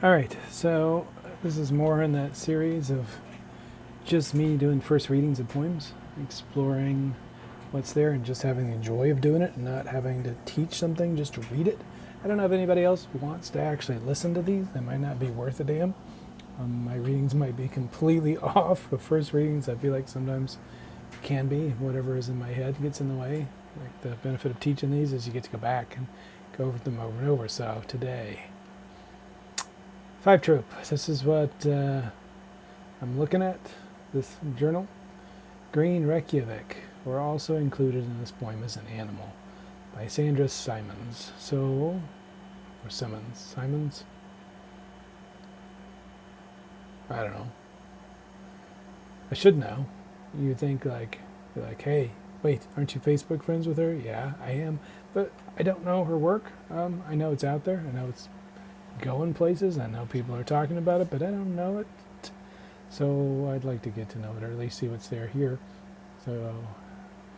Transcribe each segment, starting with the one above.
Alright, so this is more in that series of just me doing first readings of poems, exploring what's there and just having the joy of doing it and not having to teach something just to read it. I don't know if anybody else wants to actually listen to these. They might not be worth a damn. My readings might be completely off of first readings. I feel like sometimes can be. Whatever is in my head gets in the way. Like the benefit of teaching these is you get to go back and go over them over and over. So today, 5 trope. This is what I'm looking at, this journal. Green Reykjavik were also included in this poem as an animal by Sandra Simonds. Simonds? I don't know. I should know. You think like, you're like, hey, wait, aren't you Facebook friends with her? Yeah, I am. But I don't know her work. I know it's out there. I know it's going places. I know people are talking about it, but I don't know it. So I'd like to get to know it, or at least see what's there here, so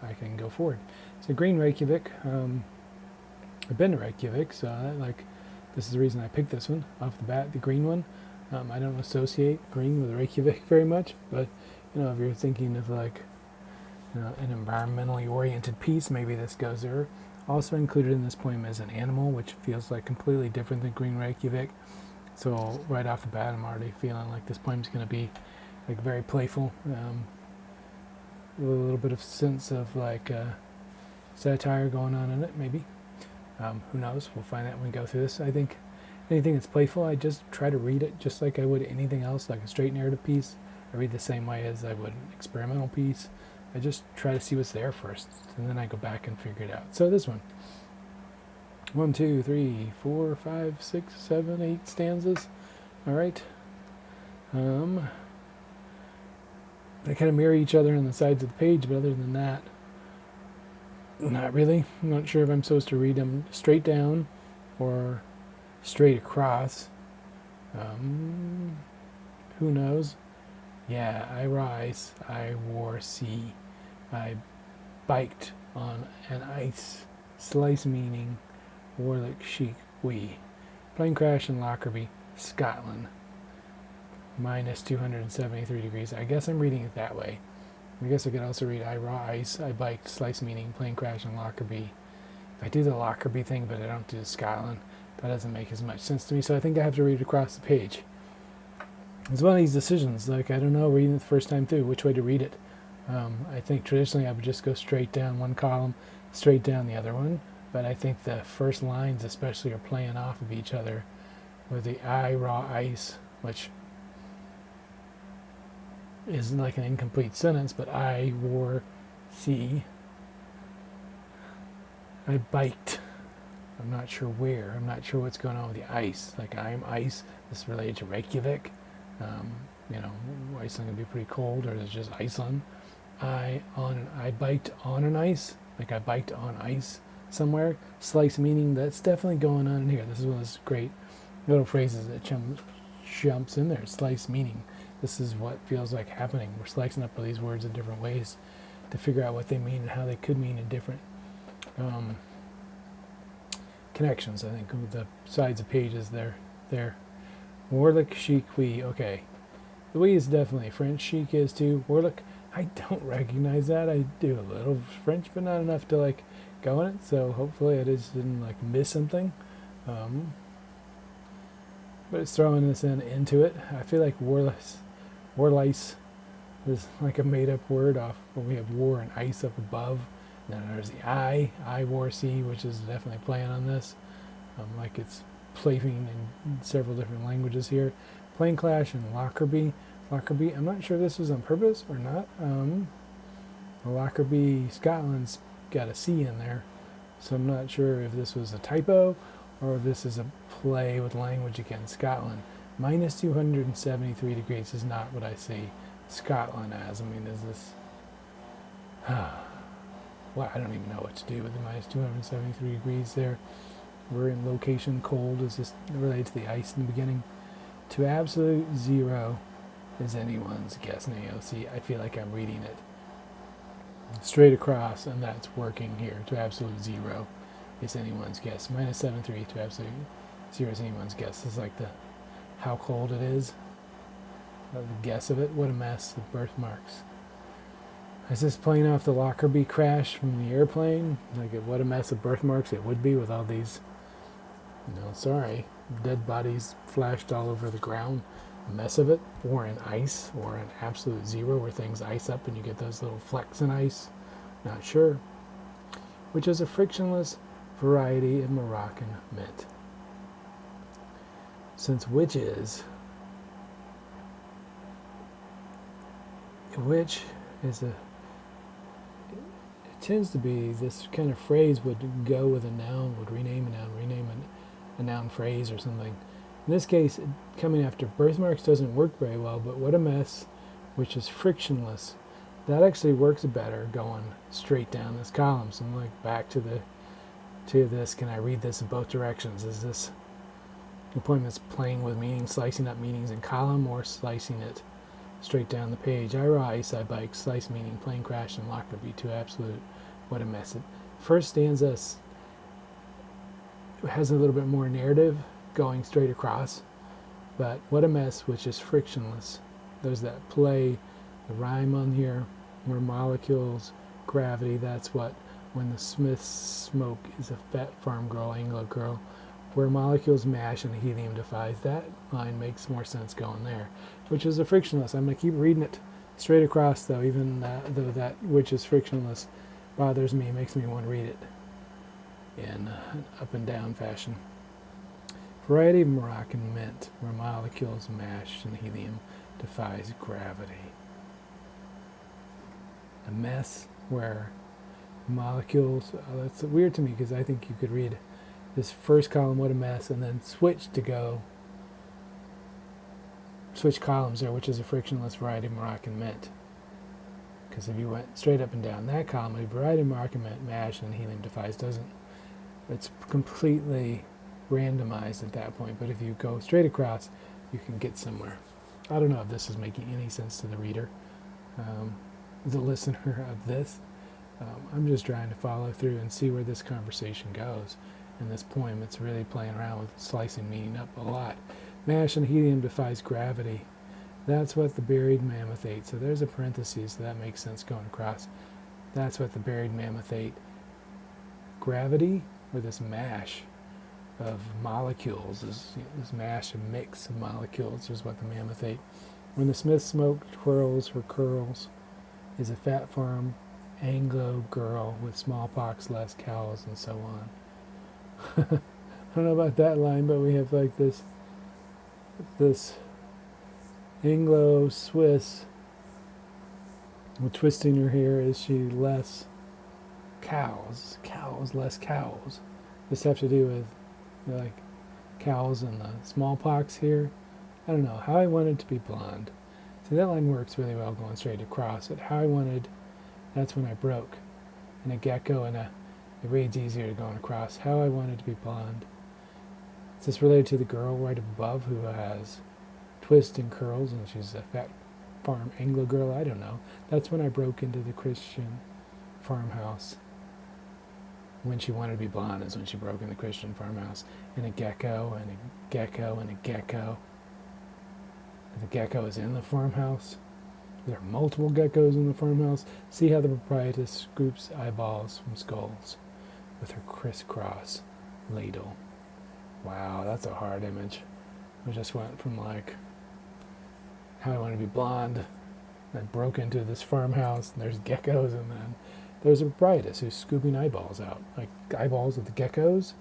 I can go forward. So Green Reykjavik. I've been to Reykjavik, so this is the reason I picked this one off the bat, the green one. I don't associate green with Reykjavik very much, but if you're thinking of an environmentally oriented piece, maybe this goes there. Also included in this poem is an animal, which feels like completely different than Green Reykjavik. So right off the bat, I'm already feeling like this poem's going to be like very playful, a little bit of sense of satire going on in it, maybe. Who knows? We'll find out when we go through this. I think anything that's playful, I just try to read it just like I would anything else, like a straight narrative piece. I read the same way as I would an experimental piece. I just try to see what's there first, and then I go back and figure it out. So this one. 1, 2, 3, 4, 5, 6, 7, 8 stanzas. All right. They kind of mirror each other on the sides of the page, but other than that, not really. I'm not sure if I'm supposed to read them straight down or straight across. Who knows? Yeah, I rise, I wore sea, I biked on an ice, slice meaning, Warlick chic we. Plane crash in Lockerbie, Scotland. Minus 273 degrees. I guess I'm reading it that way. I guess I could also read I rise, I biked, slice meaning, plane crash in Lockerbie. I do the Lockerbie thing, but I don't do Scotland. That doesn't make as much sense to me, so I think I have to read it across the page. It's one of these decisions, I don't know, reading it the first time through, which way to read it. I think traditionally I would just go straight down one column, straight down the other one, but I think the first lines especially are playing off of each other with the I raw ice, which is like an incomplete sentence, but I wore sea. I biked. I'm not sure where. I'm not sure what's going on with the ice. Like I'm ice. This is related to Reykjavik. Iceland can be pretty cold, or is it just Iceland? I biked on an ice. Like I biked on ice somewhere. Slice meaning that's definitely going on in here. This is one of those great little phrases that jumps in there. Slice meaning. This is what feels like happening. We're slicing up all these words in different ways to figure out what they mean and how they could mean in different connections. I think with the sides of pages there. Warlick chic we. Okay. The we is definitely French. Chic is too. Warlick, I don't recognize that. I do a little French, but not enough to go in it. So hopefully I just didn't miss something. But it's throwing this into it. I feel like warlice is like a made-up word off when we have war and ice up above. And then there's the I wore sea, which is definitely playing on this. Like it's playing in several different languages here. Plane crash in Lockerbie. I'm not sure if this was on purpose or not. Lockerbie, Scotland's got a C in there. So I'm not sure if this was a typo or if this is a play with language against Scotland. Minus 273 degrees is not what I see Scotland as. I mean, is this... well, I don't even know what to do with the minus 273 degrees there. We're in location cold. Is this related to the ice in the beginning? To absolute zero is anyone's guess. Now, see, I feel like I'm reading it straight across, and that's working here. To absolute zero is anyone's guess. Minus 73 to absolute zero is anyone's guess. This is like the how cold it is. The guess of it. What a mess of birthmarks. Is this playing off the Lockerbie crash from the airplane? Like, what a mess of birthmarks it would be with all these, sorry, dead bodies flashed all over the ground. A mess of it, or in ice, or an absolute zero where things ice up and you get those little flecks in ice. Not sure. Which is a frictionless variety of Moroccan mint. Since which is a, it tends to be, this kind of phrase would go with a noun, would rename a noun phrase or something. In this case, coming after birthmarks doesn't work very well, but what a mess, which is frictionless, that actually works better going straight down this column. So I'm like back to this. Can I read this in both directions? Is this appointments playing with meanings, slicing up meanings in column, or slicing it straight down the page? I rise, I bike, slice meaning, plane crash, and Lockerbie, too absolute. What a mess. First stanza has a little bit more narrative going straight across, but what a mess, which is frictionless. There's that play, the rhyme on here, where molecules, gravity, that's what, when the smiths smoke is a fat farm girl, Anglo girl, where molecules mash and helium defies. That line makes more sense going there, which is a frictionless. I'm going to keep reading it straight across, though, even though that which is frictionless bothers me, makes me want to read it in an up and down fashion. Variety of Moroccan mint, where molecules mash and helium defies gravity. A mess where molecules, that's weird to me because I think you could read this first column, what a mess, and then switch columns there, which is a frictionless variety of Moroccan mint. Because if you went straight up and down that column, a variety of Moroccan mint, mash, and helium defies doesn't, it's completely randomized at that point. But if you go straight across, you can get somewhere. I don't know if this is making any sense to the reader, the listener of this. I'm just trying to follow through and see where this conversation goes. In this poem, it's really playing around with slicing meaning up a lot. Mash and helium defies gravity. That's what the buried mammoth ate. So there's a parenthesis, so that makes sense going across. That's what the buried mammoth ate. Gravity, or this mash of molecules, this mash and mix of molecules is what the mammoth ate. When the smith smoked, twirls her curls, is a fat farm Anglo girl with smallpox, less cows, and so on. I don't know about that line, but we have like this Anglo-Swiss with twisting her hair. Is she less cows, less cows? This have to do with like cows and the smallpox here. I don't know. How I wanted to be blonde. See, that line works really well going straight across. But how I wanted, that's when I broke. And a gecko and it reads easier going across. How I wanted to be blonde. Is this related to the girl right above who has twists and curls and she's a fat farm Anglo girl? I don't know. That's when I broke into the Christian farmhouse. When she wanted to be blonde is when she broke in the Christian farmhouse. And a gecko and a gecko and a gecko. And the gecko is in the farmhouse. There are multiple geckos in the farmhouse. See how the proprietress scoops eyeballs from skulls with her crisscross ladle. Wow, that's a hard image. We just went from like how I want to be blonde. I broke into this farmhouse and there's geckos, and then there's a proprietress who's scooping eyeballs out. Like eyeballs of the geckos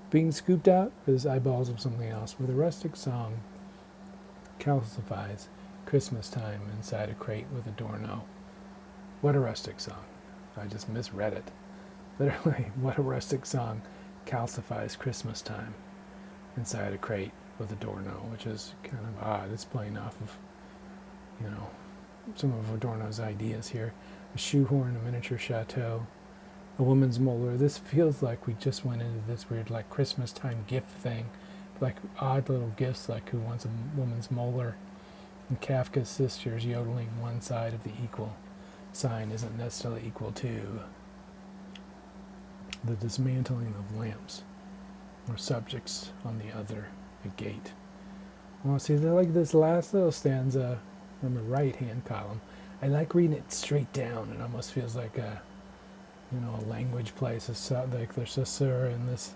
being scooped out, or there's eyeballs of something else. Where the rustic song calcifies Christmas time inside a crate with a doorknob. What a rustic song. I just misread it. Literally, what a rustic song calcifies Christmas time inside a crate with a doorknob, which is kind of odd. It's playing off of, some of Adorno's ideas here. A shoehorn, a miniature chateau, a woman's molar. This feels like we just went into this weird like Christmas time gift thing, like odd little gifts like who wants a woman's molar, and Kafka's sisters yodeling one side of the equal sign isn't necessarily equal to the dismantling of lamps or subjects on the other, a gate. Well, see, like this last little stanza from the right-hand column. I like reading it straight down. It almost feels like a language place. Like there's a sir, and this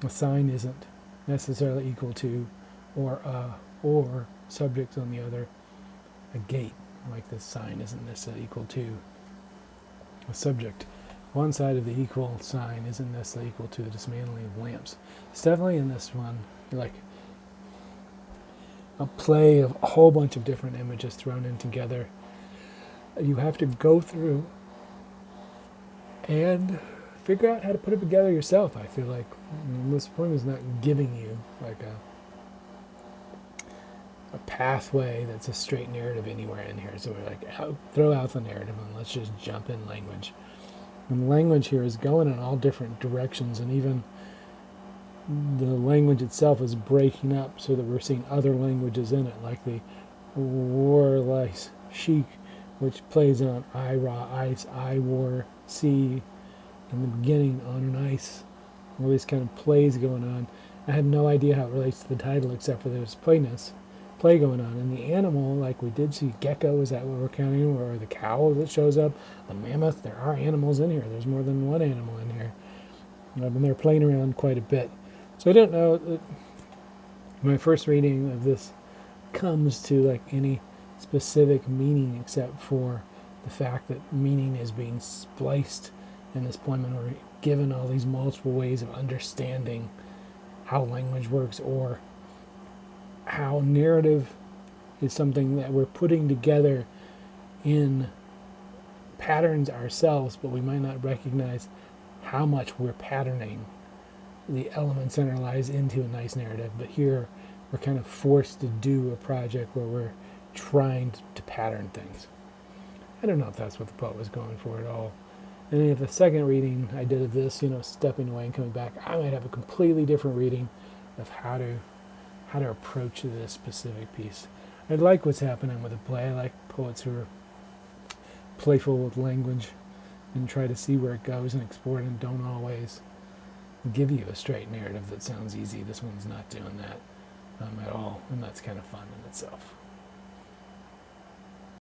a sign isn't necessarily equal to, or subject on the other. A gate, like this sign, isn't necessarily equal to a subject. One side of the equal sign isn't necessarily equal to the dismantling of lamps. It's definitely in this one like a play of a whole bunch of different images thrown in together. You have to go through and figure out how to put it together yourself. I feel like this poem is not giving you like a pathway that's a straight narrative anywhere in here. So we're like, throw out the narrative and let's just jump in language. And the language here is going in all different directions, and even the language itself is breaking up so that we're seeing other languages in it, like the war-lice chic, which plays on I, raw, ice, I, war, sea, in the beginning on an ice. All these kind of plays going on. I had no idea how it relates to the title except for there's play going on. And the animal, like we did see gecko, is that what we're counting, or the cow that shows up, the mammoth, there are animals in here. There's more than one animal in here. And they're playing around quite a bit. So I don't know, my first reading of this comes to like any specific meaning except for the fact that meaning is being spliced in this poem, and we're given all these multiple ways of understanding how language works, or how narrative is something that we're putting together in patterns ourselves, but we might not recognize how much we're patterning the elements in our lives into a nice narrative. But here we're kind of forced to do a project where we're trying to pattern things. I don't know if that's what the poet was going for at all. And if the second reading I did of this, stepping away and coming back, I might have a completely different reading of how to approach this specific piece. I like what's happening with the play. I like poets who are playful with language and try to see where it goes and explore it, and don't always give you a straight narrative that sounds easy. This one's not doing that at all, and that's kind of fun in itself.